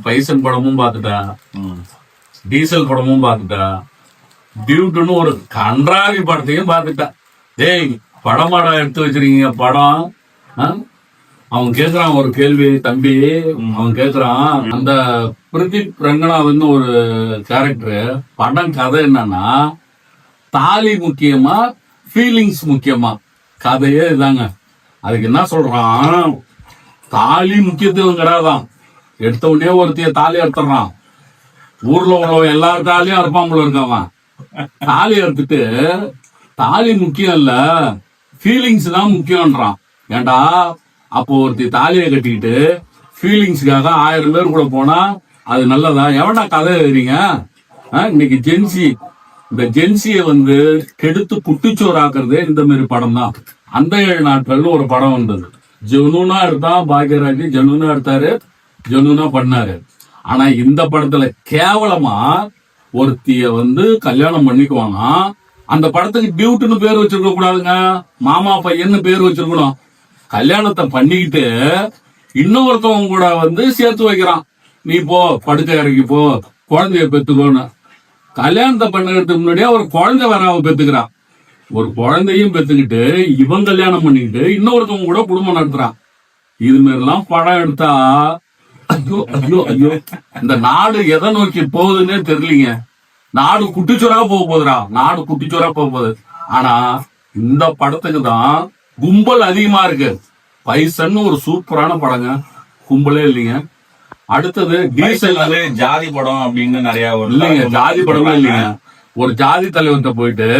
Bison படமும் பார்த்துட்டேன், diesel படமும் பார்த்துட்டேன், டியூட்டுன்னு ஒரு கன்றாவி படத்தையும் பார்த்துட்டேன். டேய் படமாடா எடுத்து வச்சிருக்கீங்க படம்? அவன் கேக்குறான் ஒரு கேள்வி, தம்பி அவன் கேக்குறான், அந்த பிரதீப் ரங்கநாதன் ஒரு கேரக்டர் படம் கதை என்னன்னா, தாலி முக்கியமா ஃபீலிங்ஸ் முக்கியமா? கதையே இதாங்க. அதுக்கு என்ன சொல்றான், தாலி முக்கியத்துவம் கிடையாதான், எடுத்த உடனே ஒருத்தைய தாலி அறுத்துறான், ஊர்ல உள்ளவன் எல்லாரும் தாலியும் அறுப்பாம்புல இருக்கவன், தாலி அறுத்துட்டு தாலி முக்கியம் இல்ல ஃபீலிங்ஸ் தான் முக்கியம்ன்றான். ஏண்டா அப்போ ஒருத்தி தாலியை கட்டிக்கிட்டு ஃபீலிங்ஸுக்காக 1000 பேர் கூட போனா அது நல்லதா? எவனா கதை எழுதுறீங்க? இன்னைக்கு ஜென்சி, இந்த ஜென்சியை கெடுத்து குட்டிச்சோறு ஆக்குறதே இந்த மாதிரி படம் தான். அந்த 7 நாட்கள்னு ஒரு படம் வந்தது, ஜெனூனா எடுத்தான் பாக்யராஜ், ஜெனூனா எடுத்தாரு, ஜெனூனா பண்ணாரு. ஆனா இந்த படத்துல கேவலமா ஒருத்திய கல்யாணம் பண்ணிக்குவாங்க, அந்த படத்துக்கு டியூட்டுன்னு பேர் வச்சிருக்க கூடாதுங்க, மாமா பையன்னு பேர் வச்சிருக்கணும். கல்யாணத்தை பண்ணிக்கிட்டு இன்னொருத்தவங்க கூட சேர்த்து வைக்கிறான், நீ போ படுக்க இறக்கி போ குழந்தைய பெத்துக்கோன்னு. கல்யாணத்தை பண்ணுறதுக்கு முன்னாடியே ஒரு குழந்தை வேற அவன் பெத்துக்கிறான், ஒரு குழந்தையும் பெத்துக்கிட்டு இவன் கல்யாணம் பண்ணிக்கிட்டு இன்னொருத்தவங்க கூட குடும்பம் நடத்துறான். இது மாதிரிலாம் படம் எடுத்தா ஐயோ ஐயோ ஐயோ, இந்த நாடு எதை நோக்கி போகுதுன்னே தெரியலீங்க. நாடு குட்டிச்சோரா போக போகுதுடா, நாடு குட்டிச்சோரா போக போகுது. ஆனா இந்த படத்துக்கு தான் கும்பல் அதிகமா இருக்கு. பைசன் ஒரு சூப்பரான படங்க, கும்பலே இல்லைங்க. அடுத்தது டீசல், ஜாதி படம் அப்படின்னு நிறைய இல்லைங்க, ஜாதி படமே இல்லைங்க. ஒரு ஜாதி தலைவர்கிட்ட போயிட்டு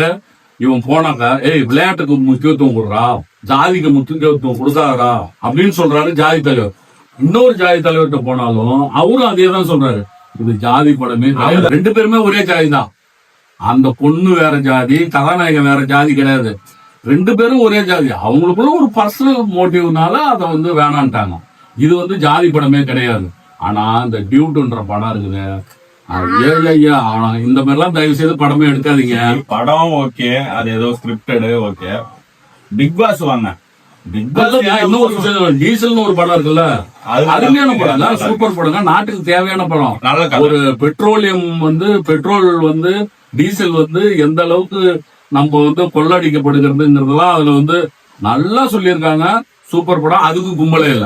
இவன் போனாங்க, ஏய் விளையாட்டுக்கு முக்கியத்துவம் கொடுறா, ஜாதிக்கு முக்கியத்துவம் கொடுக்காதா அப்படின்னு சொல்றாரு ஜாதி தலைவர். இன்னொரு ஜாதி தலைவர்கிட்ட போனாலும் அவரும் அதே தான் சொல்றாரு, இது ஜாதி படமே. 2 பேருமே ஒரே ஜாதி தான், அந்த பொண்ணு வேற ஜாதி, கதாநாயகன் வேற ஜாதி கிடையாது, 2 பேரும் ஒரே ஜாதி. அவங்களுக்குள்ள ஒரு பர்சனல் மோட்டிவ்னால அதை வேணான்ட்டாங்க. இது ஜாதி படமே கிடையாது. ஆனா இந்த டியூட்ன்ற படம் இருக்குது, ஆனா இந்த மாதிரிலாம் தயவு செய்து படமே எடுக்காதீங்க. படம் ஓகே, அது ஏதோ ஸ்கிரிப்டடு ஓகே. பிக் பாஸ் வாங்க, பிக் பாஸ் இன்னொரு விஷயம், டீசல்னு ஒரு படம் இருக்குல்ல, அருமையான படம், சூப்பர் படங்க, நாட்டுக்கு தேவையான படம். ஒரு பெட்ரோலியம் பெட்ரோல் டீசல் எந்த அளவுக்கு நம்ம கொள்ளடிக்கப்படுகிறதுங்கிறதுலாம் அதுல நல்லா சொல்லியிருக்காங்க. சூப்பர் படம், அதுக்கு கும்பலே இல்லை.